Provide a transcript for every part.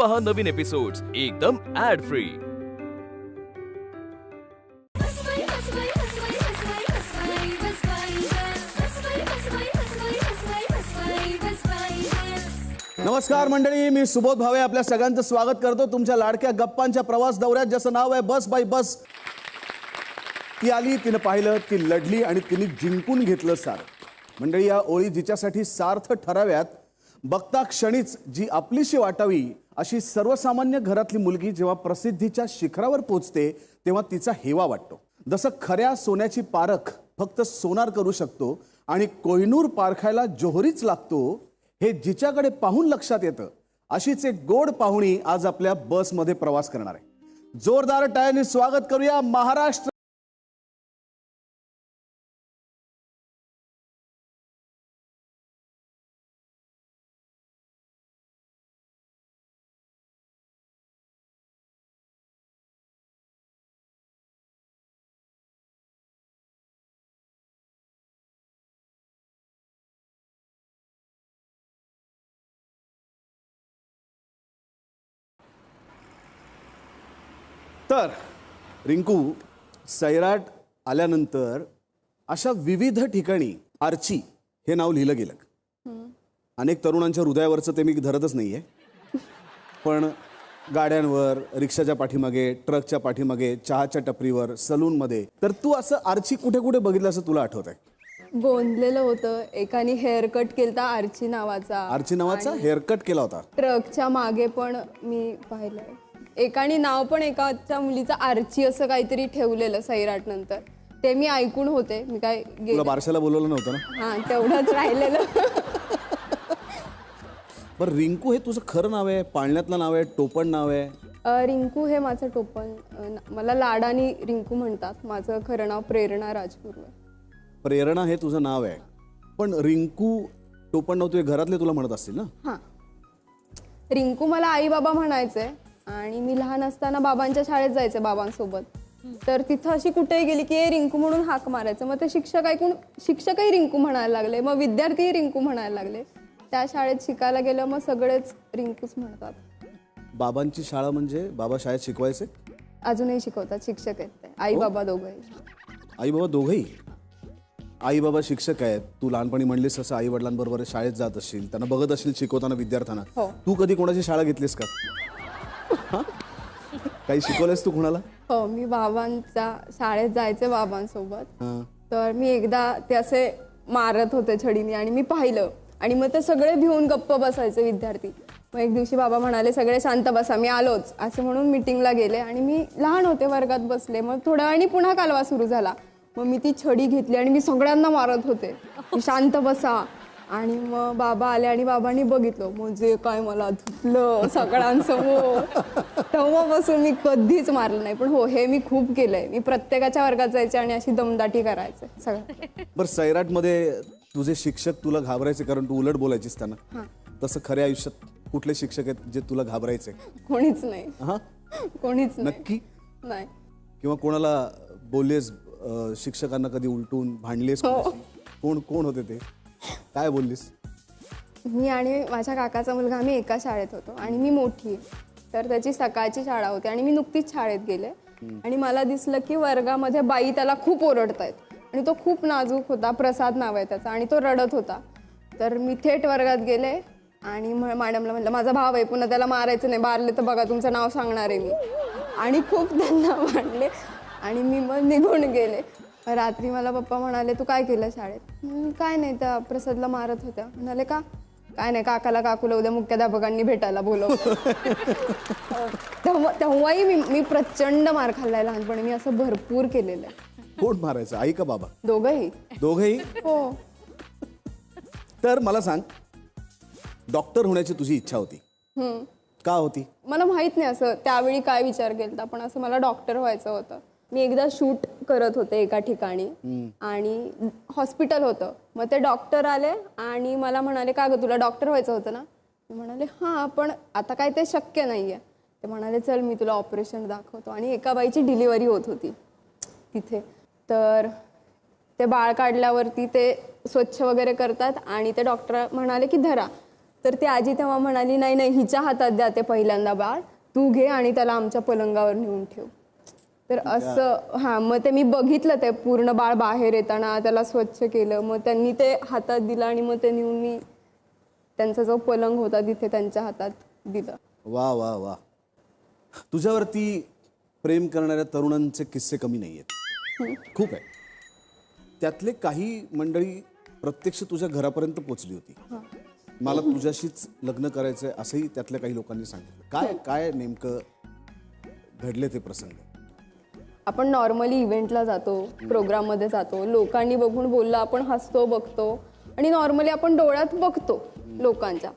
पहा नवीन एपिसोड्स एकदम add free. नमस्कार मंडळी, मी सुबोध भावे आपल्या सगळ्यांचं स्वागत करतो तुमच्या लाडक्या गप्पांच्या प्रवास दौऱ्यात, ज्याचं नाव आहे बस बाई बस। ती आली, तिनं पाहिलं, ती लढली आणि तिने जिंकून घेतलं सारं। मंडळी, या ओळी जिच्यासाठी सार्थ ठराव्यात, बघता क्षणीच जी आपलीशी वाटावी अशी सर्वसामान्य घरातली मुलगी जेव्हा प्रसिद्धीच्या शिखरावर पोहोचते तेव्हा तिचा हेवा वाटतो। जसं खऱ्या सोन्याची पारख फक्त सोनार करू शकतो आणि कोहिनूर पारखायला जोहरीच लागतो, हे जिच्याकडे पाहून लक्षात येतं, अशीच एक गोड पाहुणी आज आपल्या बसमध्ये प्रवास करणार आहे। जोरदार टाळ्यांनी स्वागत करूया महाराष्ट्र। तर रिंकू, सैराट आल्यानंतर अशा विविध ठिकाणी आर्ची हे नाव लिहिलं गेलं। अनेक तरुणांच्या हृदयावरचं ते मी धरतच नाहीये, पण गाड्यांवर, रिक्षाच्या पाठीमागे, ट्रकच्या पाठीमागे, चहाच्या टपरीवर, सलूनमध्ये, तर तू असं आर्ची कुठे कुठे बघितलं असं तुला आठवत आहे? गोंधलेलं होतं, एकाने हेअरकट केलता आर्ची नावाचा हेअरकट केला होता। ट्रकच्या मागे पण मी पाहिलंय, एकाने नाव पण एकाच्या मुलीचं आर्ची असं काहीतरी ठेवलेलं सैराट नंतर, ते मी ऐकून होते। मी काय तुला बारशाला बोलवलं नव्हतं ना? हा, तेवढंच राहिलेलं। बरं, रिंकू हे तुझं खरं नाव आहे, पाळण्यातलं नाव आहे, टोपण नाव आहे? रिंकू हे माझं टोपण, मला लाडानी रिंकू म्हणतात। माझं खरं नाव प्रेरणा राजगुरू आहे। प्रेरणा हे तुझं नाव आहे, पण रिंकू टोपण नाव तुझे घरातले तुला म्हणत असतील ना? हां, रिंकू मला आई बाबा म्हणायचे आणि मी लहान असताना बाबांच्या शाळेत जायचे बाबांसोबत, तर तिथं अशी कुठेही गेली की रिंकू म्हणून हाक मारायचं। मग ते शिक्षकही रिंकू म्हणायला लागले, मग विद्यार्थीही रिंकू म्हणायला लागले। त्या शाळेत शिकायला गेलं, मग सगळेच रिंकूच म्हणतात। बाबांची शाळा म्हणजे बाबा शाळेत शिकवायचे? अजूनही शिकवतात, शिक्षक आहेत ते, आई बाबा दोघंही। आई बाबा दोघंही? आई बाबा शिक्षक आहेत, तू लहानपणी म्हणलीस असं आई वडिलांबरोबर शाळेत जात असशील, त्यांना बघत असशील शिकवताना विद्यार्थ्यांना। तू कधी कोणाची शाळा घेतलीस का? काही शिकवलंस तू कोणाला? हो, मी बाबांच्या शाळेत जायचे बाबांसोबत, तर मी एकदा ते असे मारत होते छडीने आणि मी पाहिलं, आणि मग ते सगळे भिवून गप्प बसायचे विद्यार्थी। मग एक दिवशी बाबा म्हणाले, सगळे शांत बसा, मी आलोच, असं म्हणून मीटिंगला गेले आणि मी लहान होते, वर्गात बसले। मग थोड्या वेळाने पुन्हा कालवा सुरू झाला, मग मी ती छडी घेतली आणि मी सगळ्यांना मारत होते, शांत बसा। आणि मग बाबा आले आणि बाबांनी बघितलं, म्हणजे काय मला धुतलं सगळ्यांसमोर। तेव्हापासून मी कधीच मारलं नाही, पण हो, हे मी खूप केलंय। मी प्रत्येकाच्या वर्गात जायचे आणि अशी दमदाटी करायचे सगळं। बरं, सैराटमध्ये तुझे शिक्षक तुला घाबरायचे कारण तू उलट बोलायचीस त्यांना, तसं खऱ्या आयुष्यात कुठले शिक्षक आहेत जे तुला घाबरायचे? कोणीच नाही। कोणीच नक्की नाही? किंवा कोणाला बोललेस शिक्षकांना कधी उलटून भांडलेस? कोण कोण होते ते? काय बोललीस? मी आणि माझ्या काकाचा मुलगा आम्ही एका शाळेत होतो आणि मी मोठी आहे, तर त्याची सकाळची शाळा होती आणि मी नुकतीच शाळेत गेले आणि मला दिसलं की वर्गामध्ये बाई त्याला खूप ओरडतायत आणि तो खूप नाजूक होता, प्रसाद नाव आहे त्याचा, आणि तो रडत होता। तर मी थेट वर्गात गेले आणि मॅडमला म्हटलं, माझा भाव आहे, पुन्हा त्याला मारायचं नाही, मारले तर बघा तुमचं नाव सांगणार आहे मी, आणि खूप त्यांना मारले आणि मी मग निघून गेले। रात्री मला पप्पा म्हणाले, तू काय केलं शाळेत? काय नाही, त्या प्रसादला मारत होत्या। म्हणाले, का? काय नाही, काकूला उद्या मुख्याध्यापकांनी भेटायला बोलवलं। तेव्हाही मी प्रचंड मार खाल्लाय लहानपणी, मी असं भरपूर केलेलं आहे। कोण मारायचं, आई का बाबा? दोघंही। दोघंही? हो। तर मला सांग, डॉक्टर होण्याची तुझी इच्छा होती, का होती? मला माहित नाही असं त्यावेळी काय विचार केला, पण असं मला डॉक्टर व्हायचं होतं। मी एकदा शूट करत होते एका ठिकाणी आणि हॉस्पिटल होतं, मग ते डॉक्टर आले आणि मला म्हणाले, का ग तुला डॉक्टर व्हायचं होतं ना? मी म्हणाले, हां, पण आता काय ते शक्य नाहीये। ते म्हणाले, चल मी तुला ऑपरेशन दाखवतो, आणि एका बाईची डिलिव्हरी होत होती तिथे। तर ते बाळ काढल्यावरती ते स्वच्छ वगैरे करतात आणि ते डॉक्टर म्हणाले की धरा, तर ती आजी तेव्हा म्हणाली नाही नाही हिच्या हातात द्या ते पहिल्यांदा बाळ, तू घे आणि त्याला आमच्या पलंगावर नेऊन ठेव. तर असं हां, मग ते मी बघितलं ते पूर्ण बाळ बाहेर येताना, त्याला स्वच्छ केलं, मग त्यांनी ते हातात दिलं आणि मग ते नेऊन मी त्यांचा जो पलंग होता तिथे त्यांच्या हातात दिलं. वा वा वा. तुझ्यावरती प्रेम करणाऱ्या तरुणांचे किस्से कमी नाही आहेत, खूप आहे. त्यातले काही मंडळी प्रत्यक्ष तुझ्या घरापर्यंत पोचली होती. मला तुझ्याशीच लग्न करायचंय असंही त्यातल्या काही लोकांनी सांगितलं. काय काय नेमकं घडले ते प्रसंग? आपण नॉर्मली इव्हेंटला जातो, प्रोग्राममध्ये जातो, लोकांनी बघून बोललं, आपण हसतो, बघतो आणि नॉर्मली आपण डोळ्यात बघतो लोकांच्या.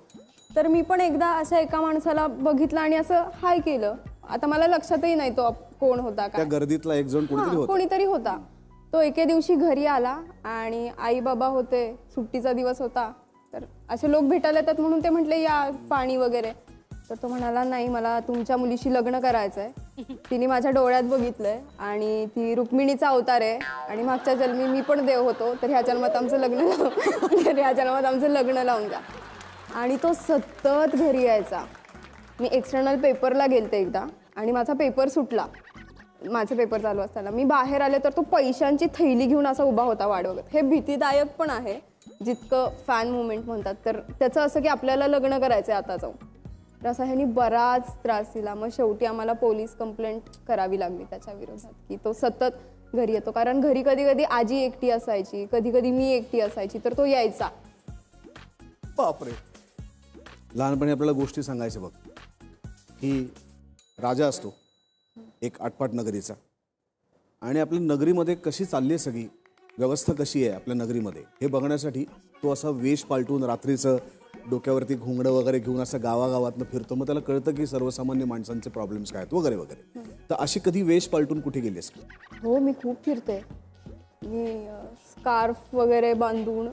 तर मी पण एकदा अशा एका माणसाला बघितलं आणि असं हाय केलं. आता मला लक्षातही नाही तो कोण होता त्या गर्दीतला एक जण कोणीतरी होता. तो एके दिवशी घरी आला आणि आई बाबा होते, सुट्टीचा दिवस होता, तर असे लोक भेटायला येतात म्हणून ते म्हटले या पाणी वगैरे. तर तो म्हणाला नाही मला तुमच्या मुलीशी लग्न करायचंय. तिने माझ्या डोळ्यात बघितलंय आणि ती रुक्मिणीचा अवतार आहे आणि मागच्या जन्मी मी पण देव होतो, तर ह्या जन्मात आमचं लग्न लावून द्या. आणि तो सतत घरी यायचा. मी एक्सटर्नल पेपरला गेलते एकदा आणि माझा पेपर सुटला. माझे पेपर चालू असताना मी बाहेर आले तर तो पैशांची थैली घेऊन असा उभा होता वाट बघत. हे भीतीदायक पण आहे जितकं फॅन मुवमेंट म्हणतात. तर त्याचं असं की आपल्याला लग्न करायचं आहे आता जाऊन. तर असा ह्यानी बराच त्रास दिला. मग शेवटी आम्हाला पोलीस कंप्लेंट करावी लागली त्याच्या विरोधात की तो सतत घरी येतो. कारण घरी कधी कधी आजी एकटी असायची, कधी कधी मी एकटी असायची, तर तो यायचा. बापरे. लहानपणी आपल्याला गोष्टी सांगायच्या बघ की राजा असतो एक आटपाट नगरीचा आणि आपल्या नगरीमध्ये कशी चालली आहे सगळी व्यवस्था कशी आहे आपल्या नगरीमध्ये हे बघण्यासाठी तो असा वेश पालटून रात्रीचं डोक्यावरती घुंगडं वगैरे घेऊन असं गावागावातनं फिरतो. मग त्याला कळतं की सर्वसामान्य माणसांचे प्रॉब्लेम्स काय आहेत वगैरे वगैरे. तर अशी कधी वेश पालटून कुठे गेलीस? हो, मी खूप फिरते. मी स्कार्फ वगैरे बांधून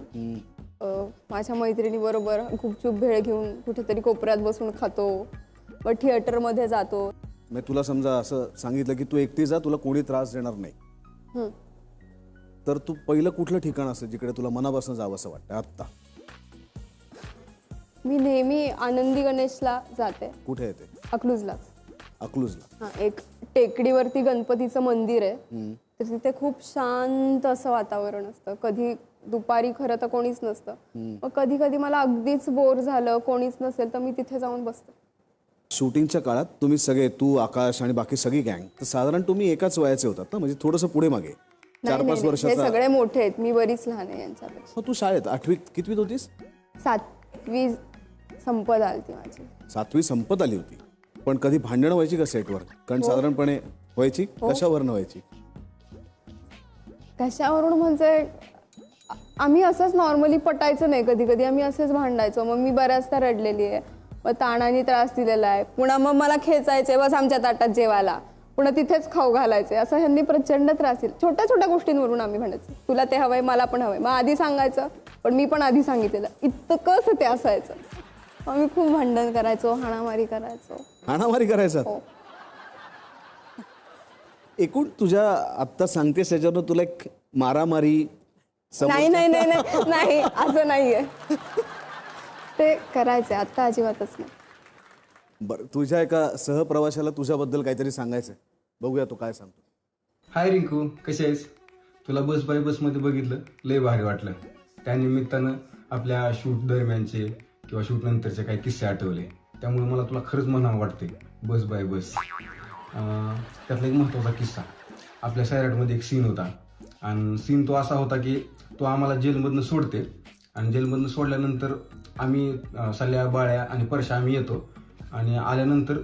माझ्या मैत्रिणीबरोबर गुपचूप भेळ घेऊन कुठेतरी कोपऱ्यात बसून खातो, मग थिएटरमध्ये जातो. मग तुला समजा असं सांगितलं की तू एकटी जा, तुला कोणी त्रास देणार नाही, तर तू पहिलं कुठलं ठिकाण असं जिकडे तुला मनापासून जावं असं वाटतं आत्ता? मी नेहमी आनंदी गणेशला जाते. कुठे आहे ते? अकलूजलाच. अकलूजला? हां, एक टेकडीवरती गणपतीचं मंदिर आहे. तर तिथे खूप शांत असं वातावरण असतं. कधी दुपारी खरं तर कोणीच नसतं. मग कधी कधी मला अगदीच बोर झालं, कोणीच नसेल, तर मी तिथे जाऊन बसते. शूटिंगच्या काळात तुम्ही सगळे, तू, आकाश आणि बाकी सगळी गँग, तर साधारण तुम्ही एकाच वयाचे होतात ना? म्हणजे थोडंसं पुढे मागे 4-5 वर्षाचा? सगळे मोठे आहेत, मी बरीच लहान आहे यांच्यापेक्षा. तू शाळेत 8वी कितवीत होतीस? 7वी संपत आली ती माझी. 7वी संपत आली होती. पण कधी भांडणं व्हायची का सेटवर? कारण साधारणपणे व्हायची. कशावरनं व्हायची? कशावरून म्हणजे आम्ही असंच नॉर्मली पटायचं नाही, कधी कधी आम्ही असेच भांडायचो. मग मी बऱ्याचदा रडलेली आहे, मग ताणाने त्रास दिलेला आहे. पुन्हा मग मला खेचायचे, बस आमच्या ताटात जेवायला, पुन्हा तिथेच खाऊ घालायचे. असं ह्यांनी प्रचंड त्रास दिला. छोट्या छोट्या गोष्टींवरून आम्ही म्हणायचो तुला ते हवंय, मला पण हवंय. मग आधी सांगायचं, पण मी पण आधी सांगितलेलं. इतकंच ते असायचं. आम्ही खूप भांडण करायचो, हाणामारी करायचो. हाणामारी करायचं? हो. एकूण तुझ्या आत्ता सांगतेस त्याच्यावर तुला एक मारामारी? नाही नाही नाही नाही नाही, असं नाहीये. ते करायचे, आता अजिबातच नाही. बरं, तुझ्या एका सहप्रवाशाला तुझ्याबद्दल काहीतरी सांगायचंय, बघूया तो काय सांगतो. हाय रिंकू, कशी आहेस? तुला बस बाय बसमध्ये बघितलं, लय भारी वाटलं. त्यानिमित्तानं आपल्या शूट दरम्यानचे किंवा शूट नंतरचे काही किस्से आठवले. त्यामुळे मला तुला खरंच म्हणावं वाटते बस बाय बस. त्यातला एक महत्त्वाचा किस्सा. आपल्या सैराटमध्ये एक सीन होता आणि सीन तो असा होता की तो आम्हाला जेलमधनं सोडते आणि जेलमधनं सोडल्यानंतर आम्ही सल्या, बाळ्या आणि परशा आम्ही येतो आणि आल्यानंतर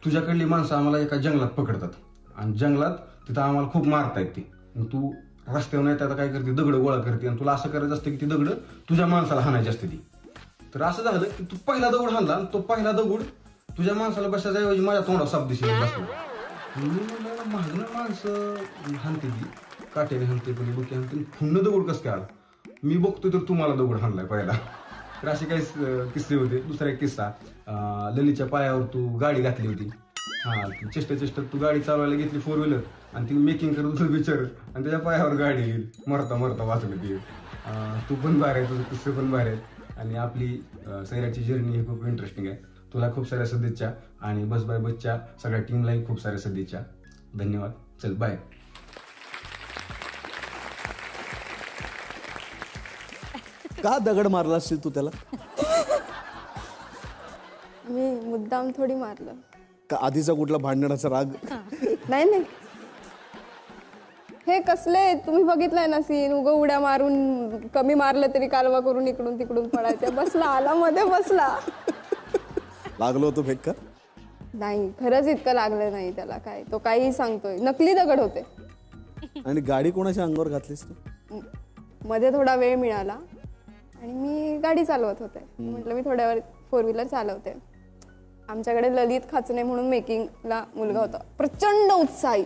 तुझ्याकडली माणसं आम्हाला एका जंगलात पकडतात आणि जंगलात तिथं आम्हाला खूप मारता येते. तू रस्त्यावर नाही त्यात काय करते, दगड गोळा करते आणि तुला असं करायचं असतं की ती दगड तुझ्या माणसाला हाणायची असते ती. तर असं झालं की तू पहिला दगड हाणला आणि तो पहिला दगड तुझ्या माणसाला बसायच्या ऐवजी माझ्या तोंडात सापदिशी बसला. मी म्हणलं मागणं माणसं हाणते ती, काट्याने हाणते, पण बुकी हाणते, पुन्हा दगड कसं काय आला? मी बघतोय तर तुम्हाला दगड हाणलाय पहिला. तर असे काही किस्से होते. दुसरा एक किस्सा, ललीच्या पायावर तू गाडी घातली होती. चेष्ट तू गाडी चालवायला घेतली 4 व्हीलर आणि ती मेकिंग करत होतं बिचार आणि त्याच्या पायावर गाडी येईल, मरता वाचलं ती. तू पण बाहेर आहे, तुझं किस्से पण बाहेर आहेत. आणि आपली सैराटची जर्नी ही खूप इंटरेस्टिंग आहे. तुला खूप साऱ्या सदिच्छा आणि बस बाय बसच्या सगळ्या टीमलाही खूप साऱ्या सदिच्छा. धन्यवाद. चल बाय. का दगड मारला असशील तू त्याला? मी मुद्दाम थोडी मारलं. का आधीचा कुठला भांडणाचा राग? नाही नाही, हे कसले तुम्ही बघितलंय ना सीन, उगा उड्या मारून कमी मारलं तरी कालवा करून इकडून तिकडून पडायचं. बसला, आला मध्ये बसला. लागलो होतो फेक का? नाही, खरंच इतकं लागलं नाही त्याला. काय तो काही सांगतोय, नकली दगड होते. आणि गाडी कोणाच्या अंगावर घातलीस तू? मध्ये थोडा वेळ मिळाला आणि मी गाडी चालवत होते. म्हटलं मी थोड्या वेळ 4 व्हीलर चालवते. आमच्याकडे ललित खाचने म्हणून मेकिंगला मुलगा होता, प्रचंड उत्साही.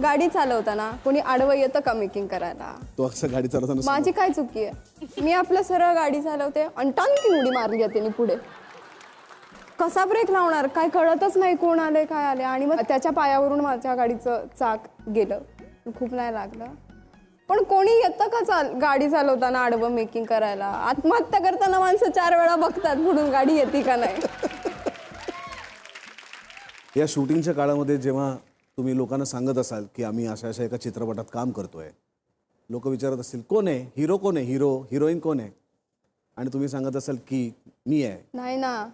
गाडी चालवताना कोणी आडवं येतं का मेकिंग करायला? तो असं गाडी चालवताना माझी काय चुकी आहे? मी आपलं सरळ गाडी चालवते आणि टानकी उडी मारली त्याने पुढे. कसा ब्रेक लावणार काय कळतच नाही, कोण आले काय आले. आणि मग त्याच्या पायावरून माझ्या गाडीचं चाक गेलं. खूप नाही लागलं, पण कोणी येतं का गाडी चालवताना आडवं मेकिंग करायला? आत्महत्या करताना माणसं 4 वेळा बघतात म्हणून गाडी येते का नाही. या शूटिंगच्या काळामध्ये जेव्हा तुम्ही लोकांना सांगत असाल की आम्ही अशा अशा एका चित्रपटात काम करतोय, लोक विचारत असतील कोण आहे हिरो, कोण आहे हिरो, हिरोईन कोण आहे, आणि तुम्ही सांगत असाल की मी आहे, नाही ना,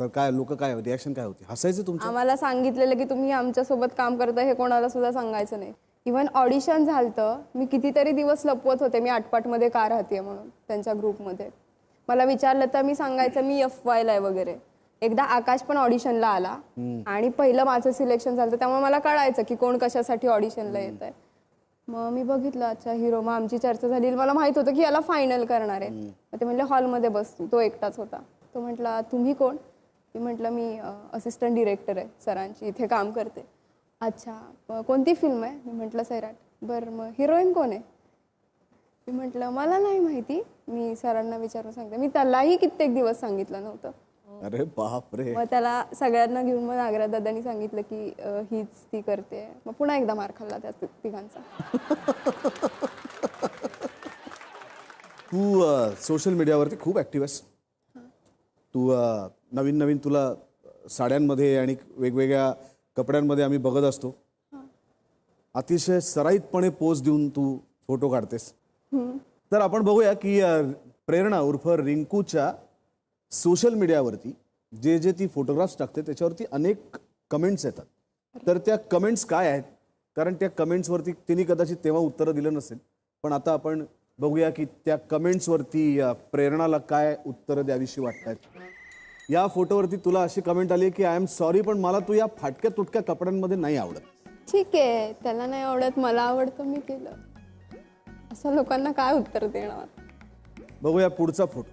तर काय लोक काय रिॲक्शन काय होती? हसायचे तुमचं? आम्हाला सांगितलेलं की तुम्ही आमच्या सोबत काम करताय हे कोणाला सुद्धा सांगायचं नाही. इव्हन ऑडिशन झालतं, मी कितीतरी दिवस लपवत होते मी आटपाटमध्ये का राहते म्हणून त्यांच्या ग्रुपमध्ये. मला विचारलं तर मी सांगायचं मी FY ला आहे वगैरे. एकदा आकाश पण ऑडिशनला आला आणि पहिलं माझं सिलेक्शन झालं, त्यामुळे मला कळायचं की कोण कशासाठी ऑडिशनला येत आहे. मग मी बघितलं, अच्छा हिरो. मग आमची चर्चा झाली, मला माहित होतं की याला फायनल करणार आहे. मग ते म्हणले हॉलमध्ये बस तू. तो एकटाच होता. तो म्हटला तुम्ही कोण? मी म्हटलं मी असिस्टंट डिरेक्टर आहे सरांची, इथे काम करते. अच्छा, कोणती फिल्म आहे? मी म्हटलं सैराट. बरं, मग हिरोईन कोण आहे? मी म्हटलं मला नाही माहिती, मी सरांना विचारून सांगते. मी त्यालाही कित्येक दिवस सांगितलं नव्हतं. अरे बाप रे. मग त्याला सगळ्यांना घेऊन मग नागराज दादांनी सांगितलं की हीच ती करते. मग पुन्हा एकदा मार खाल्ला त्या तिघांचा. तू सोशल मीडियावरती खूप ऍक्टिव्ह आहेस. तू नवीन नवीन तुला साड्यांमध्ये आणि वेगवेगळ्या कपड्यांमध्ये आम्ही बघत असतो. अतिशय सराईतपणे पोज देऊन तू फोटो काढतेस. तर आपण बघूया की प्रेरणा उर्फ रिंकूच्या सोशल मीडियावरती जे जे ती फोटोग्राफ्स टाकते त्याच्यावरती अनेक कमेंट्स येतात. तर त्या कमेंट्स काय आहेत? कारण त्या कमेंट्सवरती तिने कदाचित तेव्हा उत्तरं दिलं नसेल, पण आता आपण बघूया की त्या कमेंट्सवरती प्रेरणाला काय उत्तरं द्यावीशी वाटतात. या फोटोवरती तुला अशी कमेंट आली की आय एम सॉरी, पण मला तू या फाटक्या तुटक्या कपड्यांमध्ये नाही आवडत. ठीक आहे, त्याला नाही आवडत, मला आवडतं, मी केलं. असं लोकांना काय उत्तर देणार? बघूया पुढचा फोटो.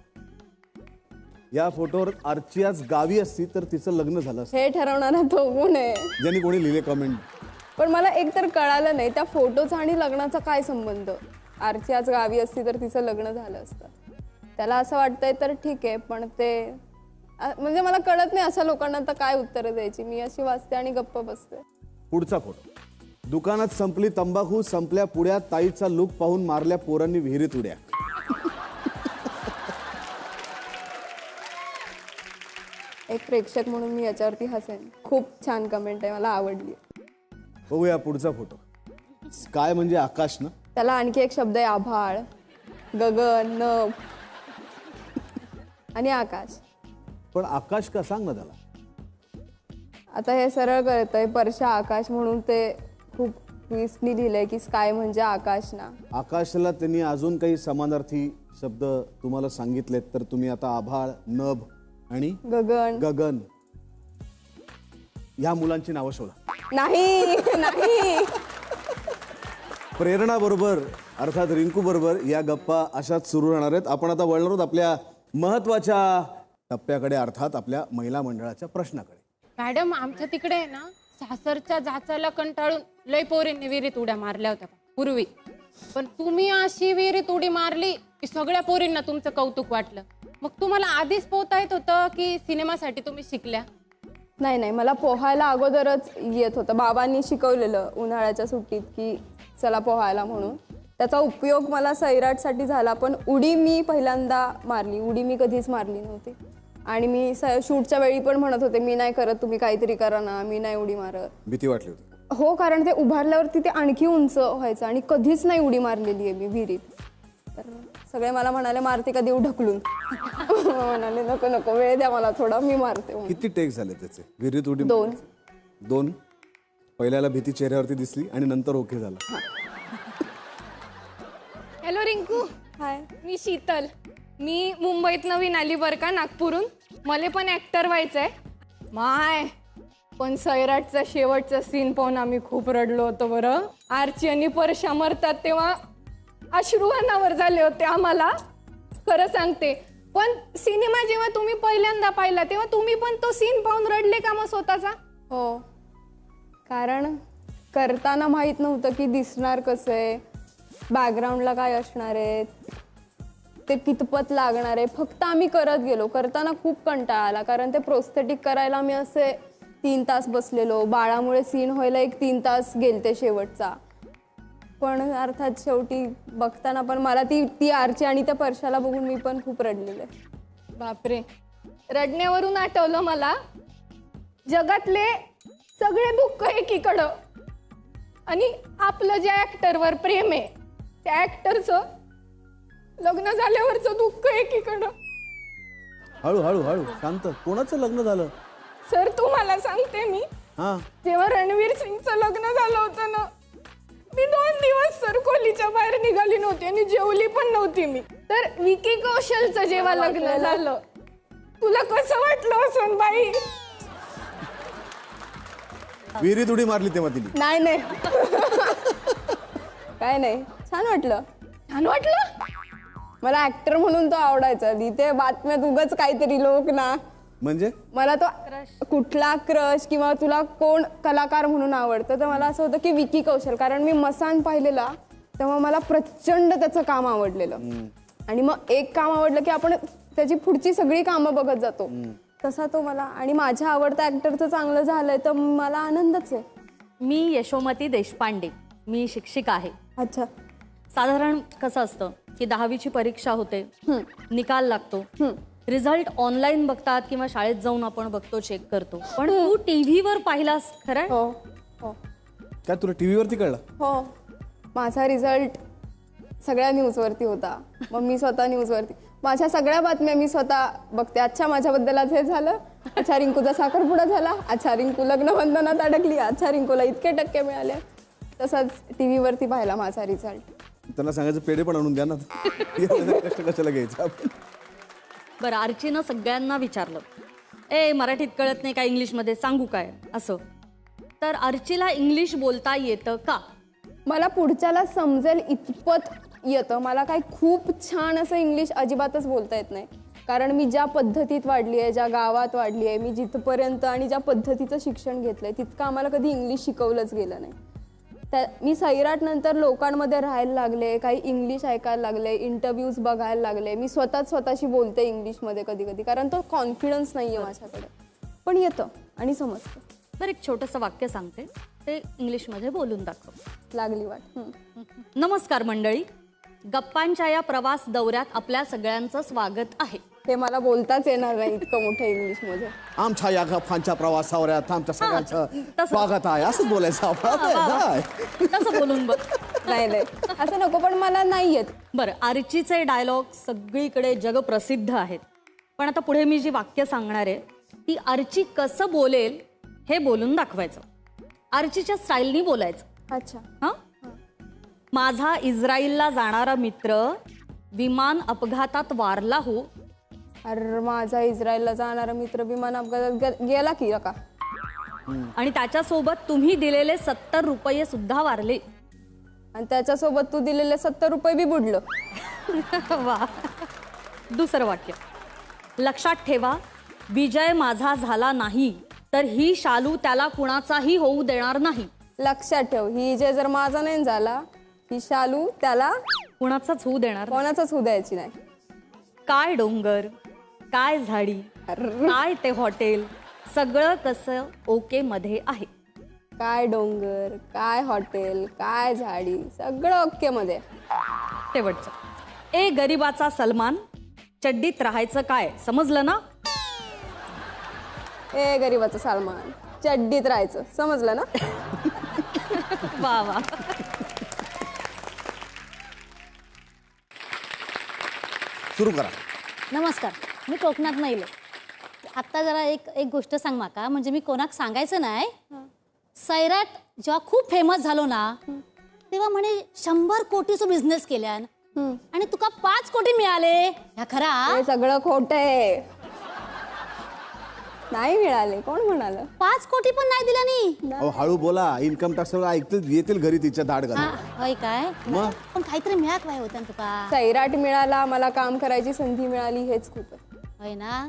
या फोटोवर अर्चियाच गावी असती तर तिचं लग्न झालं असतं. हे ठरवणारा तो कोण आहे? ज्यांनी कोणी लिहिले कमेंट. पण मला एक तर कळालं नाही त्या फोटोचा आणि लग्नाचा काय संबंध. आरची आज गावी असती तर तिचं लग्न झालं असतं. त्याला असं वाटतंय तर ठीक आहे, पण ते म्हणजे मला कळत नाही अशा लोकांना तर काय उत्तरं द्यायची. मी अशी वाचते आणि गप्प बसते. पुढचा फोटो. दुकानात संपली तंबाखू, संपल्या पुड्या, ताईचा लुक पाहून मारल्या पोरांनी विहिरीत उड्या. एक प्रेक्षक म्हणून मी याच्यावरती हसेन. खूप छान कमेंट आहे, मला आवडली. बघूया पुढचा फोटो. स्काय म्हणजे आकाश ना? त्याला आणखी एक शब्द आहे आभाळ, गगन, नभ आणि आकाश. पण आकाश का सांग ना त्याला. आता हे सरळ कळतंय, परशा आकाश म्हणून ते खूप ट्विस्टनी लिहिलंय की स्काय म्हणजे आकाश ना. आकाशाला त्यांनी अजून काही समानार्थी शब्द तुम्हाला सांगितलेत तर तुम्ही आता आभाळ, नभ आणि गगन गगन ह्या मुलांची नावं शोधा. नाही नाही. प्रेरणा बरोबर अर्थात रिंकू बरोबर या गप्पा अशाच सुरू राहणार आहेत. आपण आता वळणार आहोत आपल्या महत्वाच्या टप्प्याकडे, अर्थात आपल्या महिला मंडळाच्या प्रश्नाकडे. मॅडम, आमच्या तिकडे आहे ना सासरच्या जाचाला कंटाळून लय पोरींनी विहिरीत उड्या मारल्या होत्या पूर्वी. पण तुम्ही अशी विहिरीत उडी मारली की सगळ्या पोरींना तुमचं कौतुक वाटलं. मग तुम्हाला आधीच पोहता येत होतं की सिनेमासाठी तुम्ही शिकल्या? नाही नाही, मला पोहायला अगोदरच येत होतं. बाबांनी शिकवलेलं उन्हाळ्याच्या सुट्टीत की चला पोहायला म्हणून. त्याचा उपयोग मला सैराटसाठी झाला. पण उडी मी पहिल्यांदा मारली. उडी मी कधीच मारली नव्हती. आणि मी शूटच्या वेळी पण म्हणत होते, मी नाही करत, तुम्ही काहीतरी करा ना, मी नाही उडी मारत. भीती वाटली होती? हो, कारण ते उभारल्यावरती ते आणखी उंच व्हायचं आणि कधीच नाही उडी मारलेली आहे मी विहिरीत. तर सगळे मला म्हणाले, मारते का देऊ ढकलून? म्हणाले नको नको, वेळ द्या मला थोडा, मी मारते. किती टेक झाले त्याचे विहिरीत उडी? 2. पहिल्याला भीती चेहऱ्यावरती दिसली आणि नंतर ओके झाला. हॅलो रिंकू. हाय. मी शीतल. मी मुंबईत नवीन आली बरं का, नागपूरहून. मला पण ऍक्टर व्हायचंय. माय पण सैराटचा शेवटचा सीन पाहून आम्ही खूप रडलो होतो बरं. आर्ची आणि परशा मरतात तेव्हा अश्रू अनावर झाले होते आम्हाला, खरं सांगते. पण सिनेमा जेव्हा तुम्ही पहिल्यांदा पाहिला तेव्हा तुम्ही पण तो सीन पाहून रडले का मग स्वतःचा? हो, कारण करताना माहित नव्हतं की दिसणार कसं आहे, बॅकग्राऊंडला काय असणार आहे, ते कितपत लागणार आहे. फक्त आम्ही करत गेलो. करताना खूप कंटाळा आला, कारण ते प्रोस्थेटिक करायला मी असे 3 तास बसलेलो. बाळामुळे सीन व्हायला 3 तास गेलते शेवटचा. पण अर्थात शेवटी बघताना पण मला ती आरची आणि त्या परशाला बघून मी पण खूप रडलेले. बापरे, रडण्यावरून आठवलं मला, जगातले सगळे दुःख एकीकडं आणि आपलं ज्या ऍक्टरवर प्रेम आहे त्या ऍक्टरचं लग्न झाल्यावरचं दुःख एकीकडं. हळू हळू हळू शांत. कोणाचं लग्न झालं? सर तुम्हाला सांगते मी, जेव्हा रणवीर सिंगचं लग्न झालं होतं ना, मी 2 दिवस सर खोलीच्या बाहेर निघाली नव्हती आणि जेवली पण नव्हती मी. तर विकी कौशलचं जेव्हा लग्न झालं, तुला कसं वाटलं असन बाई? विहिरीत उडी मारली तेव्हा तिने? नाही काय नाही, छान वाटलं. छान वाटलं? मला ऍक्टर म्हणून तो आवडायचा. इथे बातम्यात उगाच काहीतरी लोक ना, म्हणजे मला तो कुठला क्रश किंवा तुला कोण कलाकार म्हणून आवडतं, तर मला असं होतं की विकी कौशल. कारण मी मसान पाहिलेला तेव्हा मला प्रचंड त्याचं काम आवडलेलं. आणि मग एक काम आवडलं की आपण त्याची पुढची सगळी कामं बघत जातो. तसा तो मला, आणि माझ्या आवडत्या ऍक्टरचं चांगलं झालंय तर मला आनंदच आहे. मी यशोमती देशपांडे. मी शिक्षिका आहे. अच्छा. साधारण कसं असतं की 10वीची परीक्षा होते, निकाल लागतो, रिझल्ट ऑनलाईन बघतात किंवा शाळेत जाऊन आपण बघतो, चेक करतो. पण तू टीव्हीवर पाहिलास खरं? हो हो. काय तुला टीव्हीवरती कळलं? हो, माझा रिझल्ट सगळ्या न्यूजवरती होता. मग मी स्वतः न्यूजवरती माझ्या सगळ्या बातम्या मी स्वतः बघते. अच्छा, माझ्याबद्दल आज हे झालं. अच्छा, रिंकूचा साखरपुडा झाला. अच्छा, रिंकू लग्नबंधनात अडकली. अच्छा, रिंकूला इतके टक्के मिळाले. तसंच टीव्हीवरती पाहिला माझा रिझल्ट. त्यांना सांगायचं पेढे पण आणून द्या ना. कष्ट कशाला घ्यायचं आपण? बरं, आर्चीनं सगळ्यांना विचारलं, ए मराठीत कळत नाही का, इंग्लिशमध्ये सांगू काय असं. तर आर्चीला इंग्लिश बोलता येतं का? मला पुढच्याला समजेल इतपत येतं. मला काही खूप छान असं इंग्लिश अजिबातच बोलता येत नाही. कारण मी ज्या पद्धतीत वाढली आहे, ज्या गावात वाढली आहे, मी जिथपर्यंत आणि ज्या पद्धतीचं शिक्षण घेतलंय तितकं आम्हाला कधी इंग्लिश शिकवलंच गेलं नाही. मी सैराट नंतर लोकांमध्ये राहायला लागले, काही इंग्लिश ऐकायला लागले, इंटरव्ह्यूज बघायला लागले. मी स्वतःशी बोलते इंग्लिशमध्ये कधी कधी, कारण तो कॉन्फिडन्स नाही आहे माझ्याकडे. पण येतं आणि समजतं. बरं, एक छोटंसं वाक्य सांगते, ते इंग्लिशमध्ये बोलून दाखव. लागली वाट. नमस्कार मंडळी, गप्पांच्या या प्रवास दौऱ्यात आपल्या सगळ्यांचं स्वागत आहे. हे मला बोलताच येणार नाही इतकं मोठं इंग्लिशमध्ये. आमच्या या गप्पांच्या प्रवासावर आमच्या सगळ्यांचं स्वागत आहे असंच बोलायचं. तसं बोलून बघ. नाही असं नको, पण मला नाही येत. बरं, आर्चीचे डायलॉग सगळीकडे जगप्रसिद्ध आहेत. पण आता पुढे मी जी वाक्य सांगणार आहे ती आर्ची कसं बोलेल हे बोलून दाखवायचं. आर्चीच्या स्टाईलनी बोलायचं. अच्छा. हां, माझा इस्रायलला जाणारा मित्र विमान अपघातात वारला हो. अरे, माझा इस्रायलला जाणारा मित्र विमान अपघातात गेला की का? आणि त्याच्यासोबत तुम्ही दिलेले 70 रुपये सुद्धा वारले. आणि त्याच्यासोबत तू दिलेले 70 रुपये बी बुडलं. वा. दुसरं वाक्य, लक्षात ठेवा, विजय माझा झाला नाही तर ही शालू त्याला कुणाचाही होऊ देणार नाही. लक्षात ठेव, ही जे जर माझा नाही झाला, ही शालू त्याला कुणाचाच होऊ देणार, कोणाचाच होऊ द्यायची नाही. काय डोंगर, काय झाडी, काय ते हॉटेल, सगळं कसं ओके मध्ये आहे. काय डोंगर, काय हॉटेल, काय झाडी, सगळं ओके मध्ये. शेवटचं. ए गरीबाचा सलमान, चड्डीत राहायचं काय, समजलं ना? ए गरीबाचं सलमान, चड्डीत राहायचं, समजलं ना? वा वा. सुरू करा. नमस्कार, मी कोकणात नाही आत्ता जरा एक गोष्ट सांग माका, म्हणजे मी कोणाक सांगायचं नाही. सैराट जेव्हा खूप फेमस झालो ना तेव्हा म्हणे 100 कोटीचा बिझनेस केल्यान आणि तुका 5 कोटी मिळाले. ह्या खरा? हे सगळं खोट आहे. नाही मिळाले. कोण म्हणालं? 5 कोटी पण नाही दिल्यानी. अहो हळू बोला, इन्कम टॅक्स ऐकतील, येतील घरी तिच्या धाड घालून. होय काय? मग? पण काहीतरी मिळात काय होतं तुका? सैराट मिळाला, मला काम करायची संधी मिळाली, हेच खूप आहे. होय ना?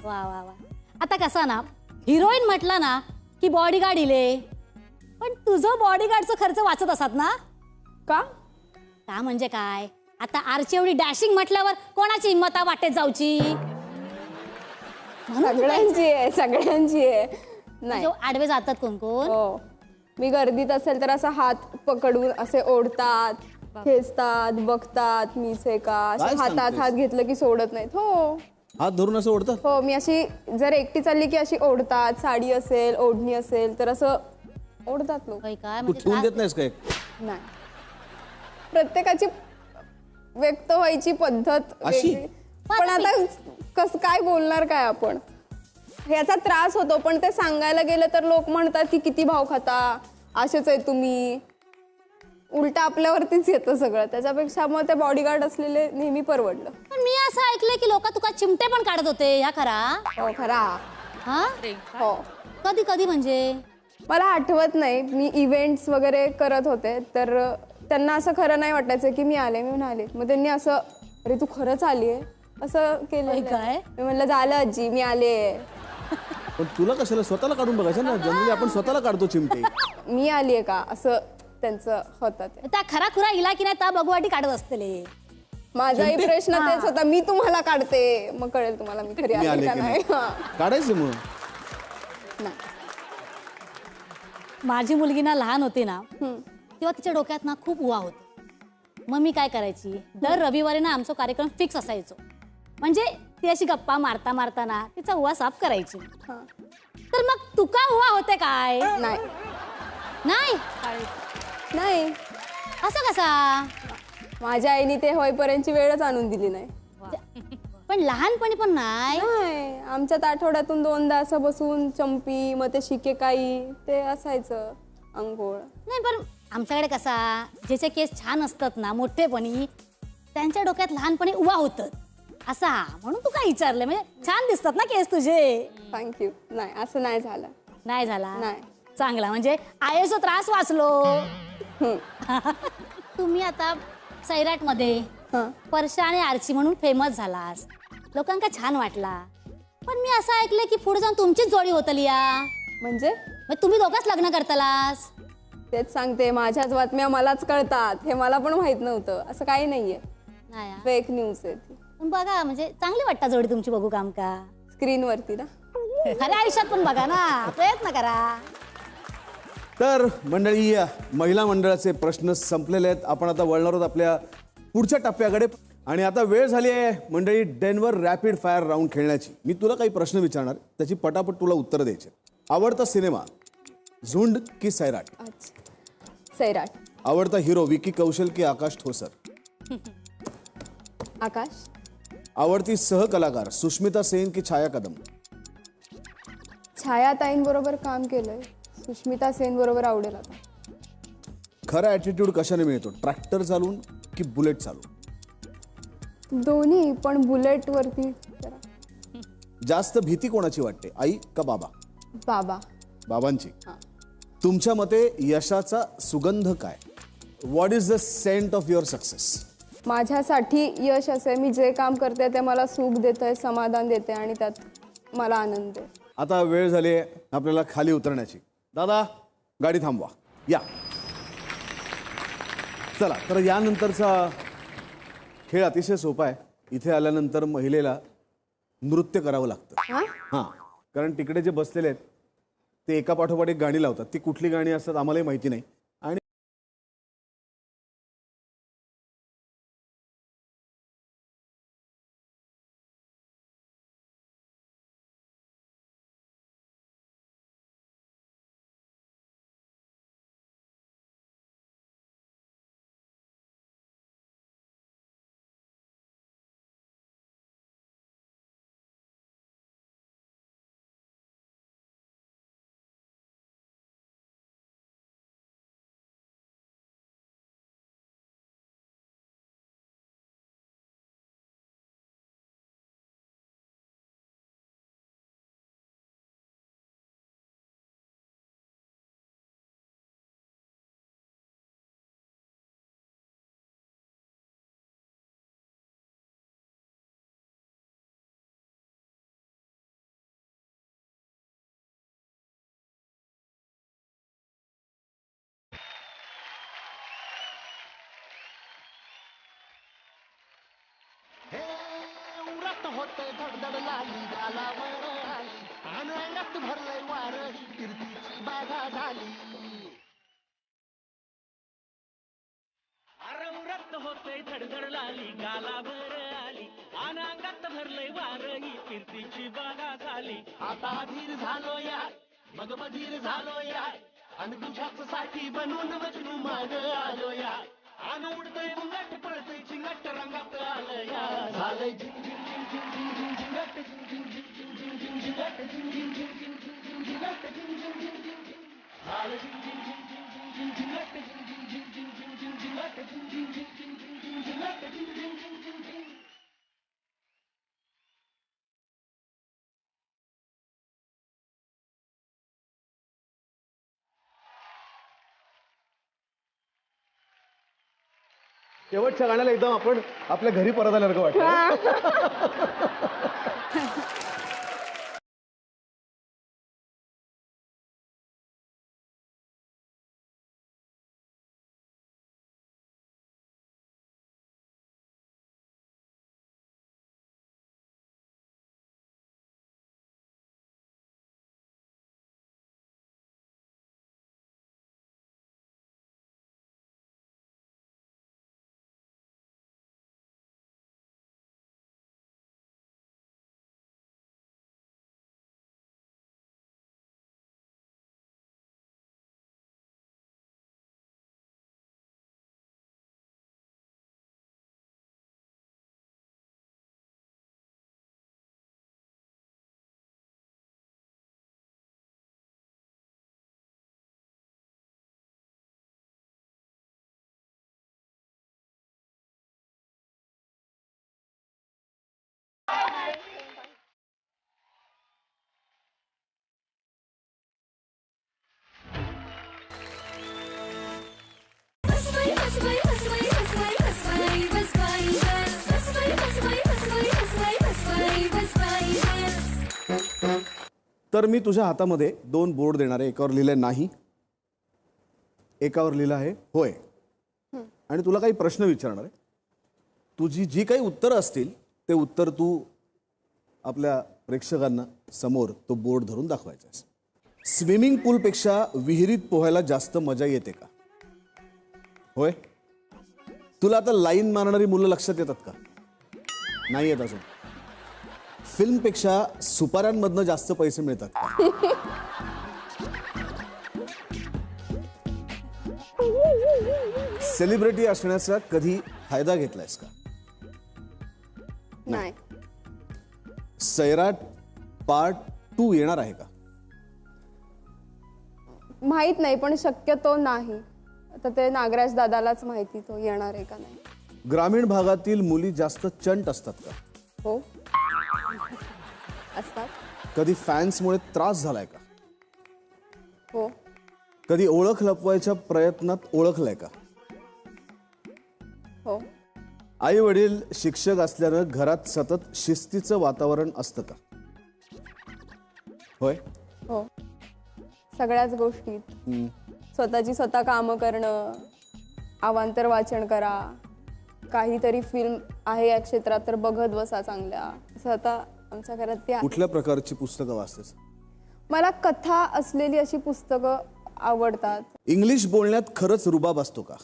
वा वा वा. आता कसा ना, हिरोईन म्हटला ना की बॉडीगार्ड इले, पण तुझं बॉडीगार्डचा खर्च वाचत असतात ना? का? का म्हणजे काय? आता आरची एवढी डॅशिंग म्हटल्यावर कोणाची हिंमत वाटेत जाऊची? सगळ्यांची आहे, सगळ्यांची आहे. नाही आडवे जातात कोण कोण. हो, मी गर्दीत असेल तर असं हात पकडून असे ओढतात, खेचतात, बघतात मीच आहे का, असं काय हातात सांगतेस? हात घेतलं की सोडत नाहीत. हो हात धरून असं ओढतात. हो, मी अशी जर एकटी चालली की अशी ओढतात, साडी असेल, ओढणी असेल तर असं ओढतात लोक. होय काय? तू म्हणजे ठेवून देत नाहीस काय? नाही, प्रत्येकाची व्यक्त व्हायची पद्धत अशी? वेगळी. पण आता काय बोलणार काय आपण? ह्याचा त्रास होतो, पण ते सांगायला गेलं तर लोक म्हणतात की किती भाव खाता, असेच आहे तुम्ही. उलट आपल्यावरतीच येतं सगळं. त्याच्यापेक्षा मग ते बॉडीगार्ड असलेले नेहमी परवडलं. पण मी असं ऐकलं की लोक तुका चिमटे पण काढत होते. ह्या खरा? हो खरा. हा? हो, कधी कधी म्हणजे? मला आठवत नाही. मी इव्हेंट्स वगैरे करत होते तर त्यांना असं खरं नाही वाटायचं की मी आले, मी म्हणाले. मग त्यांनी असं, अरे तू खरंच आली आहे असं केलं काय? मी म्हणलं झालं आजी, मी आले. पण तुला कशाला स्वतःला काढून बघायचं ना? जनरली आपण स्वतःला काढतो चिमटे. मी आली आहे का असं त्यांचं होतं. ते त्या खरा खुरा इला की नाही त्या बघवाटी काढत असतले. माझाही प्रश्न तेच होता. मी तुम्हाला काढते, मग कळेल तुम्हाला मी खरी मी आली आले का की नाही. नाही? हा. काढायचं मग. नाही. माझी मुलगी ना लहान होती ना तेव्हा तिच्या डोक्यात ना खूप उवा होती. मग मी काय करायची, दर रविवारी ना आमचा कार्यक्रम फिक्स असायचो. म्हणजे ती अशी गप्पा मारता मारता ना तिचा उवा साफ करायची. हा. तर मग तुका उवा होते काय? नाही नाही नाही, असं कसा? माझ्या आईने ते होईपर्यंतची वेळच आणून दिली नाही. पण लहानपणी पण नाही. नाही, आमच्यात आठवड्यातून 2दा असं बसून चंपी, मग ते शिकेकाई ते असायचं, अंघोळ. नाही पण आमच्याकडे कसा, ज्याचे केस छान असतात ना मोठेपणी, त्यांच्या डोक्यात लहानपणी उवा होतात असा. म्हणून तू काय विचारलं, म्हणजे छान दिसतात ना केस तुझे. थँक्यू. नाही, असं नाही झालं. नाही झाला? नाही. चांगला, म्हणजे आयेचा त्रास वाचलो. तुम्ही आता सैराट मध्ये परशा आणि आरची म्हणून फेमस झालास, लोकांका छान वाटला. पण मी असं ऐकलं की पुढे जाऊन तुमचीच जोडी होतली या. म्हणजे मग तुम्ही दोघंच लग्न करतलास? तेच सांगते, माझ्याच बातम्या मलाच कळतात. हे मला पण माहित नव्हतं. असं काही नाहीये, नाही हा. फेक न्यूज आहे ती. पण बघा, म्हणजे चांगली वाटतं जोडी तुमची, बघू काम का स्क्रीनवरती ना. खऱ्या आयुष्यात पण बघा ना, प्रयत्न करा. तर मंडळी, महिला मंडळाचे प्रश्न संपलेले आहेत. आपण आता वळणार आहोत आपल्या पुढच्या टप्प्याकडे. आणि आता वेळ झाली आहे मंडळी डेन्व्हर रॅपिड फायर राऊंड खेळण्याची. मी तुला काही प्रश्न विचारणार, त्याची पटापट तुला उत्तर द्यायचे. आवडता सिनेमा झुंड की सैराट? अच्छा, सैराट. आवडता हिरो विकी कौशल की आकाश ठोसर? आकाश. आवडती सहकलाकार सुष्मिता सेन की छाया कदम? छायाताईंबरोबर काम केलंय, सुष्मिता सेन बरोबर आवडेल आता. खरा ॲटिट्यूड कशाने मिळतो, ट्रॅक्टर चालून की बुलेट चालून? दोन्ही, पण बुलेट वरती जरा. जास्त भीती कोणाची वाटते, आई का बाबा? बाबा. बाबांची. तुमच्या मते यशाचा सुगंध काय? What is the scent of your success? माझ्यासाठी यश असे, मी जे काम करते ते मला सुख देतंय, समाधान देते आणि त्यात मला आनंद आहे. आता वेळ झाली आहे आपल्याला खाली उतरण्याची. दादा, गाडी थांबवा. या. चला, तर यानंतरचा खेळ अतिशय सोपा आहे. इथे आल्यानंतर महिलेला नृत्य करावं लागतं. हां, कारण तिकडे जे बसलेले आहेत ते एका पाठोपाठ एक गाणी लावतात. ती कुठली गाणी असतात आम्हालाही माहिती नाही. आणि होते धडधड लाली गालावर आली अंगात भरलंय वार कीर्तीची बाधा झाली रक्त होते धडधड लाली गालावर आली अंगात भरलंय वार ही कीर्तीची बाधा झाली आता धीर झालो या मग बधीर झालो या आणि तुझ्याच साठी बनून मजनू माग आलो या आन उडतय मुंगट पळतय चिंगट रंगात आलं या झालंय झिंग झिंग झिंग झिंग झिंग झिंगट झिंग झिंग झिंग झिंग झिंग झिंगट झिंग झिंग झिंग झिंग झिंगट झिंग झिंग झिंग झालं झिंग झिंग झिंग झिंग झिंग झिंगट झिंग झिंग झिंग झिंग झिंग झिंगट झिंग झिंग झिंग झिंग झिंगट झिंग झिंग झिंग झिंग शेवटच्या गाण्याला एकदम आपण आपल्या घरी परत आल्यासारखं वाटतं. तर मी तुझ्या हातामध्ये 2 बोर्ड देणार आहे. एकावर लिहिलंय नाही, एकावर लिहिलं आहे होय. आणि तुला काही प्रश्न विचारणार आहे. तुझी जी काही उत्तरं असतील ते उत्तर तू आपल्या प्रेक्षकांना समोर तो बोर्ड धरून दाखवायचा आहे. स्विमिंग पूलपेक्षा विहिरीत पोहायला जास्त मजा येते का? होय. तुला आता लाईन मारणारी मुलं लक्षात येतात का? नाही येत अजून. फिल्मपेक्षा सुपाऱ्यांमधनं जास्त पैसे मिळतात का? सेलिब्रिटी असण्याचा कधी फायदा घेतलायस का? नाही. सैराट पार्ट 2 येणार आहे का? माहित नाही, पण शक्यतो नाही. आता ते नागराज दादालाच माहिती तो येणार आहे का नाही. ग्रामीण भागातील मुली जास्त चंट असतात का? हो, असतात. कधी फॅन्समुळे त्रास झालाय का? हो. कधी ओळख लपवायच्या प्रयत्नात ओळखलंय का? हो. आई वडील शिक्षक असल्यानं घरात सतत शिस्तीचं वातावरण असतं का? होय. हो, सगळ्याच गोष्टीत स्वतःची स्वतः कामं करणं, अवांतर वाचन करा, काहीतरी फिल्म आहे या क्षेत्रात तर बघत बसा चांगल्या. असं आता आमच्या घरात ते आहे. कुठल्या प्रकारची पुस्तकं वाचतेस? मला कथा असलेली अशी पुस्तकं आवडतात. इंग्लिश बोलण्यात खरंच रुबाब असतो का?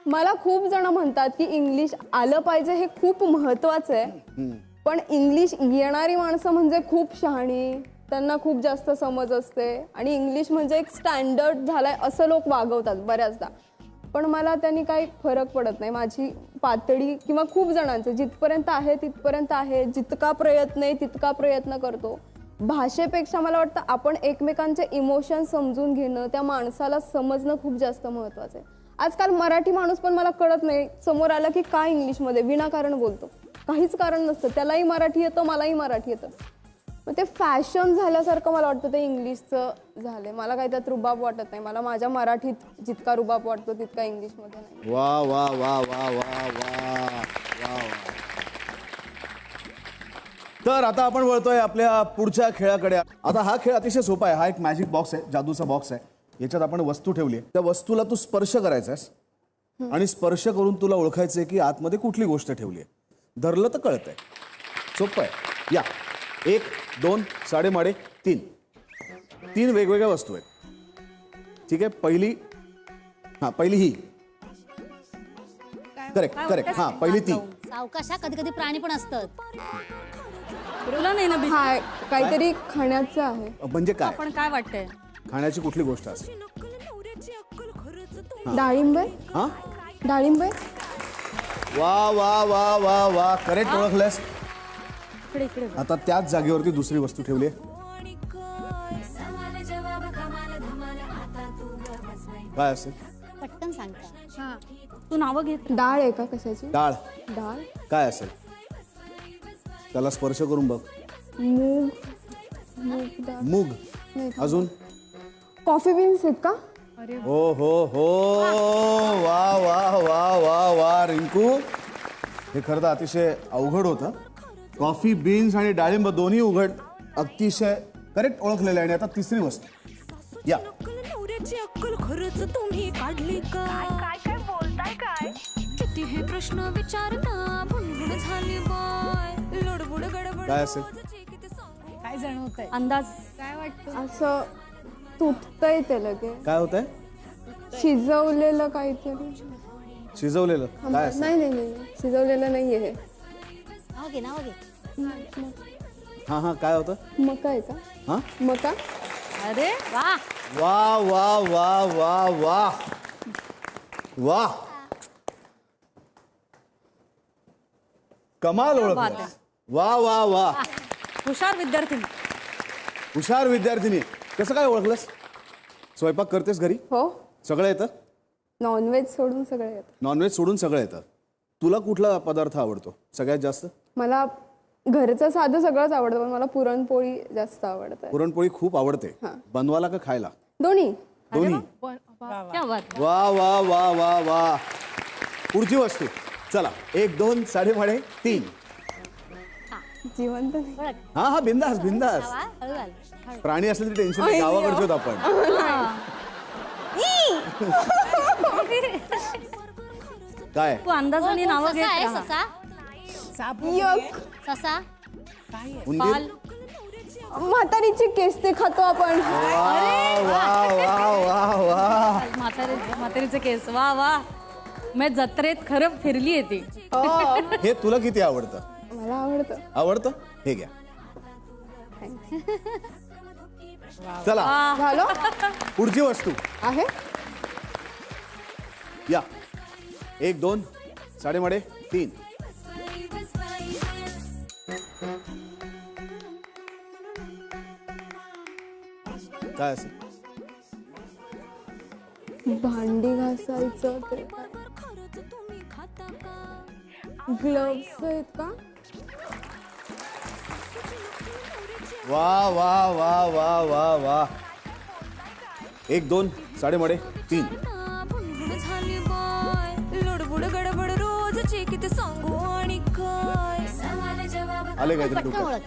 मला खूप जण म्हणतात की इंग्लिश आलं पाहिजे, हे खूप महत्वाचं आहे. पण इंग्लिश येणारी माणसं म्हणजे खूप शहाणी, त्यांना खूप जास्त समज असते आणि इंग्लिश म्हणजे एक स्टँडर्ड झालाय असं लोक वागवतात बऱ्याचदा. पण मला त्यांनी काही फरक पडत नाही. माझी पातळी किंवा खूप जणांचं जिथपर्यंत आहे तिथपर्यंत आहे. जितका प्रयत्न आहे तितका प्रयत्न करतो. भाषेपेक्षा मला वाटतं आपण एकमेकांचे इमोशन समजून घेणं, त्या माणसाला समजणं खूप जास्त महत्वाचं आहे. आजकाल मराठी माणूस पण मला कळत नाही, समोर आला की काय इंग्लिशमध्ये विनाकारण बोलतो, काहीच कारण नसतं. त्यालाही मराठी येतं, मलाही मराठी येतं. मग ते फॅशन झाल्यासारखं मला वाटतं ते इंग्लिशचं झालंय. मला काही त्यात रुबाब वाटत नाही. मला माझ्या मराठीत जितका रुबाब वाटतो तितका इंग्लिशमध्ये नाही. वा वा वा वा वा वा वा. तर आता आपण वळतोय आपल्या पुढच्या खेळाकडे. आता हा खेळ अतिशय सोपा आहे. हा एक मॅजिक बॉक्स आहे, जादूचा बॉक्स आहे. याच्यात आपण वस्तू ठेवली आहे. त्या वस्तूला तू स्पर्श करायचा आहेस आणि स्पर्श करून तुला ओळखायचंय की आतमध्ये कुठली गोष्ट ठेवली आहे. धरलं तर कळतंय. सोपं आहे. या 1 2 साडेमाडे 3 वेगवेगळ्या वस्तू आहेत. ठीक आहे. पहिली ही. Correct correct. हा पहिली ती. सावकाशा, कधी कधी प्राणी पण असतात. तुला नाही ना हा काहीतरी खाण्याचं आहे. म्हणजे काय? पण काय वाटतंय? खाण्याची कुठली गोष्ट असेल? डाळिंब. हा डाळिंब. वा वा वा वा वा. करेक्ट ओळखलंस. आता त्याच जागेवरती दुसरी वस्तू ठेवली आहे. काय असेल? पटकन सांगता. तू नावं घेत. डाळ आहे का कशाची? डाळ. डाळ. काय असेल? त्याला स्पर्श करून बघ. मूग. मूग डाळ. मूग. अजून? कॉफी बीन्स आहेत का? हो हो हो. वा वा वा वा वा. रिंकू, हे खरं तर अतिशय अवघड होतं. कॉफी बीन्स आणि डाळिंब दोन्ही उघड अतिशय करेक्ट ओळखलेले. आणि आता तिसरी वस्तू. या खरंच तुम्ही काढली का? काय बोलताय काय? किती हे प्रश्न विचारता भुणभुण झाली बाय. लडबुड गडबड. काय असेल? काय जाणवतंय? अंदाज काय वाटतं? असं तुटतंय ते लगे. काय होत आहे? शिजवलेलं काहीतरी. शिजवलेलं काय असेल? नाही नाही नाही, शिजवलेलं नाहीये हे. नाव घे, नाव घे. हा हा. काय होतं? मका आहे का? हा मका. अरे वा वा वा वा वा वा वा. कमाल ओळखलं. वा वा वा. हुशार विद्यार्थी. हुशार विद्यार्थिनी. कसं काय ओळखलंस? स्वयंपाक करतेस घरी? हो. सगळं येतं? नॉनव्हेज सोडून सगळं येतं. नॉनव्हेज सोडून सगळं येतं. तुला कुठला पदार्थ आवडतो सगळ्यात जास्त? मला घरचं साधं सगळंच आवडतं, पण मला पुरणपोळी जास्त आवडतं. पुरणपोळी खूप आवडते. बनवायला का खायला? दोन्ही. दोन्ही. वा वा वा वा वा. पुढची वस्तू. चला 1 2 साडेमाडे 3. जिवंत. हा हा. बिंदास बिंदास. प्राणी असले तरी टेन्शन नाही. गावाकडचे आपण. काय? तू अंदाजाने नावं घेत राहा. ससा. ससा. उंदीर. म्हातारीची केस ते खातो आपण. म्हातारीचे केस. वा वा. मी जत्रेत खरं फिरली येते. हे तुला किती आवडतं? मला आवडतं. आवडतं. हे घ्या. चला झालं. पुढची वस्तू आहे. या 1 2 साडेमाडे 3. काय असेल? भांडी घासायचं ते. ग्लव्स आहेत का? वा वा वा वा वा वा. 1 2 साडेमाडे 3. लडबुड गडबड रोजची किती सांगू आणि काय. आले काय डोक्यात?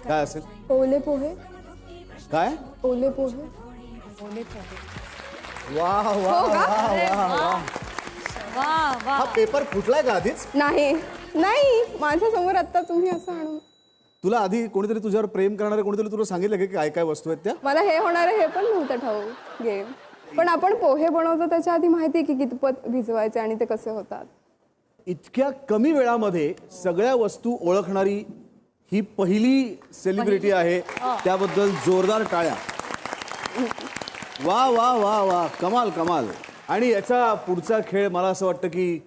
काय असेल? ओले पोहे. काय? ओले पोहे. वा वा वा वा वा. हा पेपर फुटलाय का आधीच? नाही नाही, माझ्या समोर आता तुम्ही असं आणून. तुला आधी कोणीतरी तुझ्यावर प्रेम करणारे कोणीतरी तुला सांगितलं की काय काय वस्तू आहेत त्या? मला हे होणार आहे हे पण नव्हतं ठाऊक गेम. पण आपण पोहे बनवतो त्याच्या आधी माहिती आहे की कितपत भिजवायचे आणि ते कसे होतात. इतक्या कमी वेळामध्ये सगळ्या वस्तू ओळखणारी ही पहिली सेलिब्रिटी आहे. त्याबद्दल जोरदार टाळ्या. वा वा वा वा, कमाल कमाल. आणि याचा पुढचा खेळ मला असं वाटतं की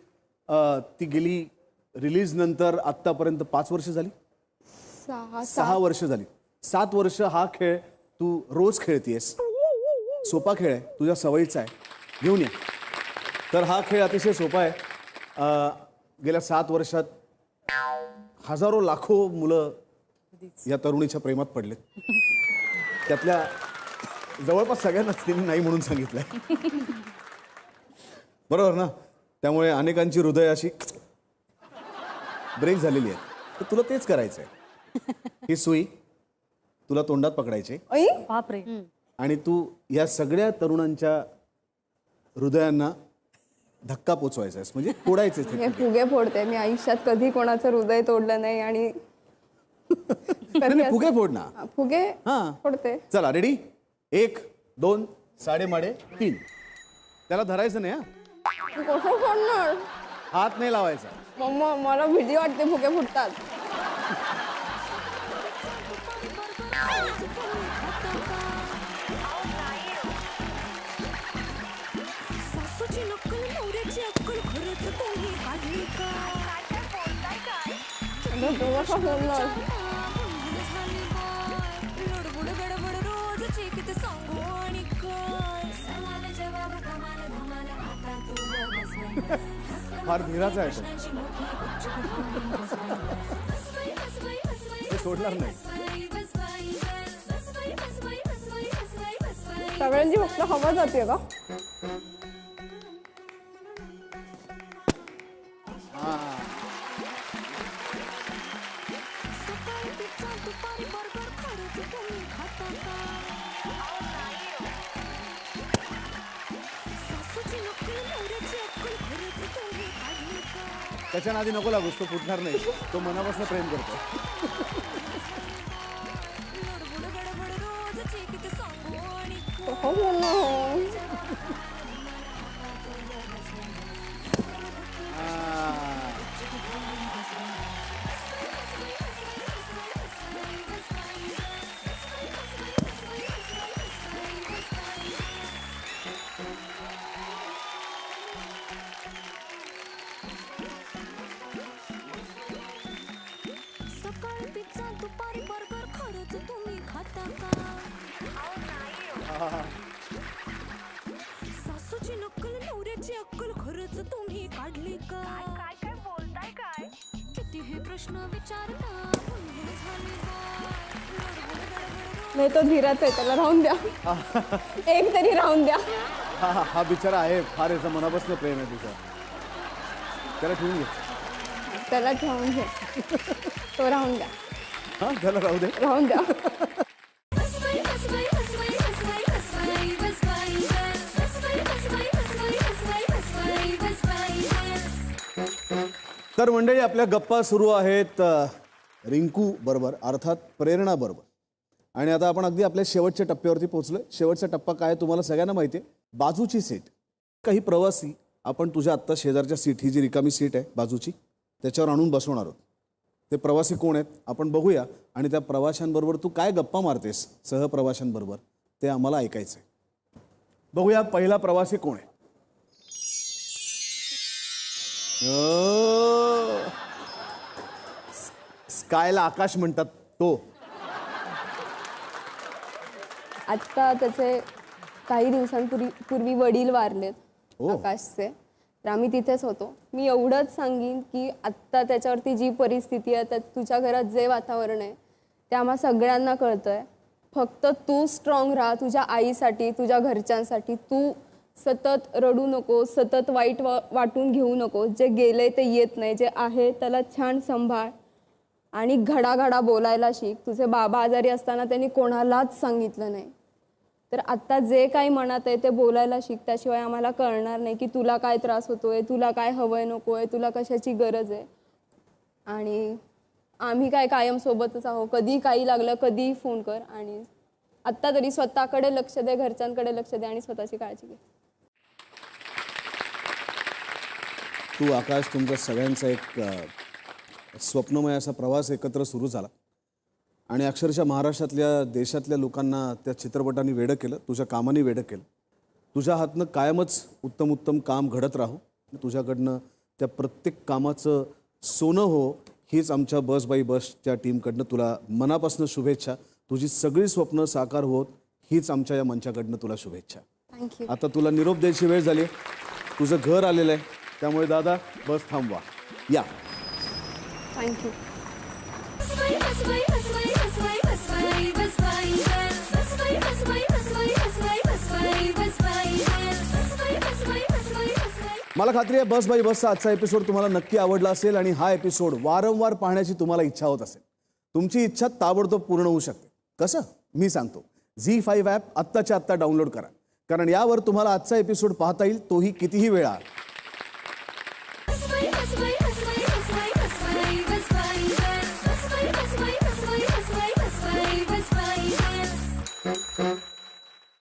ती गेली रिलीज नंतर आत्तापर्यंत 5 वर्ष झाली, 6 वर्ष झाली. 7 वर्ष हा खेळ तू रोज खेळतीयस. सोपा खेळ आहे, तुझ्या सवयीचा आहे, घेऊन या. तर हा खेळ अतिशय सोपा आहे. गेल्या 7 वर्षात हजारो लाखो मुलं या तरुणीच्या प्रेमात पडलेत. त्यातल्या जवळपास सगळ्यांनाच तिने नाही म्हणून सांगितलंय. बरोबर ना? त्यामुळे अनेकांची हृदय अशी ब्रेक झालेली आहे. तर तुला तेच करायचंय. ही सुई तुला तोंडात पकडायची बापरे. आणि तू या सगळ्या तरुणांच्या हृदयांना धक्का पोचवायचा आहेस, म्हणजे फोडायचे. हे फुगे फोडते मी. आयुष्यात कधी कोणाचं हृदय तोडलं नाही आणि फुगे फोड ना. फुगे हा फोडते. चला रेडी. 1 2 साडेमाडे 3. त्याला धरायचं नाही. कसं फोडणार? हात नाही लावायचा. मम्मा मला भीती वाटते फुगे फुटतात. सासूची नक्कल नवऱ्याची अक्कल खरंच तुम्ही काढली का? लडबड गडबड रोजची किती सांगू आणि काय सवाल जवाब कमाल धमाल आता तू फार धीराचा आहे तो. सोडणार नाही. सगळ्यांची फक्त हवा जाते का? त्याच्या नादी नको लागूस, तो फुटणार नाही. तो मनापासून प्रेम करतो. सकाळी पिझ्झा दुपारी बर्गर खरंच तुम्ही खाता का? सासूची नक्कल नवऱ्याची अक्कल खरंच तुम्ही काढली का? काय काय बोलताय काय? किती हे प्रश्न विचारता झाली नाही तो धीराच आहे, त्याला राहून द्या. एक तरी राहून द्या. हा बिचारा आहे, फार याचा मनापासून प्रेम आहे तुझा. त्याला ठेवून घे. त्याला ठेवून घे. तो राहून द्या. हा त्याला राहू दे. राहून द्या. तर मंडळी आपल्या गप्पा सुरू आहेत रिंकू बरोबर, अर्थात प्रेरणा बरोबर. आणि आता आपण अगदी आपल्या शेवटच्या टप्प्यावरती पोहोचलोय. शेवटचा टप्पा काय तुम्हाला सगळ्यांना माहिती आहे. बाजूची सीट. काही प्रवासी आपण तुझ्या आत्ता शेजारच्या सीट, ही जी रिकामी सीट आहे बाजूची, त्याच्यावर आणून बसवणार आहोत. ते प्रवासी कोण आहेत आपण बघूया. आणि त्या प्रवाशांबरोबर तू काय गप्पा मारतेस सहप्रवाशांबरोबर ते आम्हाला ऐकायचंय. बघूया पहिला प्रवासी कोण आहे. स्कायला आकाश म्हणतात तो. आता त्याचे काही दिवसांपूर्वी वडील वारलेत आकाशचे. तर आम्ही तिथेच होतो. मी एवढंच सांगीन की आत्ता त्याच्यावरती जी परिस्थिती आहे, त्यात तुझ्या घरात जे वातावरण आहे ते आम्हा सगळ्यांना कळतंय. फक्त तू स्ट्रॉंग राहा तुझ्या आईसाठी, तुझ्या घरच्यांसाठी. तू सतत रडू नको, सतत वाईट वाटून घेऊ नको. जे गेले ते येत नाही, जे आहे त्याला छान सांभाळ आणि घडाघडा बोलायला शिक. तुझे बाबा आजारी असताना त्यांनी कोणालाच सांगितलं नाही. तर आत्ता जे काही मनात आहे ते बोलायला शिक. त्याशिवाय आम्हाला कळणार नाही की तुला काय त्रास होतोय, तुला काय हवंय नकोय, तुला कशाची गरज आहे. आणि आम्ही काय कायम सोबतच आहो, कधी काही लागलं कधी फोन कर. आणि आत्ता तरी स्वतःकडे लक्ष दे, घरच्यांकडे लक्ष दे आणि स्वतःची काळजी घे. तू आकाश, तुमच्या सगळ्यांचा एक स्वप्नमय असा प्रवास एकत्र सुरू झाला आणि अक्षरशः महाराष्ट्रातल्या देशातल्या लोकांना त्या चित्रपटाने वेडं केलं, तुझ्या कामाने वेडं केलं. तुझ्या हातनं कायमच उत्तम उत्तम काम घडत राहो. तुझ्याकडनं त्या प्रत्येक कामाचं सोनं हो, हीच आमच्या बस बाई बसच्या टीमकडनं तुला मनापासून शुभेच्छा. तुझी सगळी स्वप्न साकार होत हीच आमच्या या मंचाकडनं तुला शुभेच्छा. थँक्यू. आता तुला निरोप द्यायची वेळ झाली. तुझं घर आलेलं आहे, त्यामुळे दादा बस थांबवा. या. थँक्यू. मला खात्री आहे बस बाई बसचा आजचा एपिसोड तुम्हाला नक्की आवडला असेल आणि हा एपिसोड वारंवार पाहण्याची तुम्हाला इच्छा होत असेल. तुमची इच्छा ताबडतोब पूर्ण होऊ शकते. कसं? मी सांगतो. झी5 ॲप आत्ताच्या आत्ता डाउनलोड करा, कारण यावर तुम्हाला आजचा एपिसोड पाहता येईल, तोही कितीही वेळा.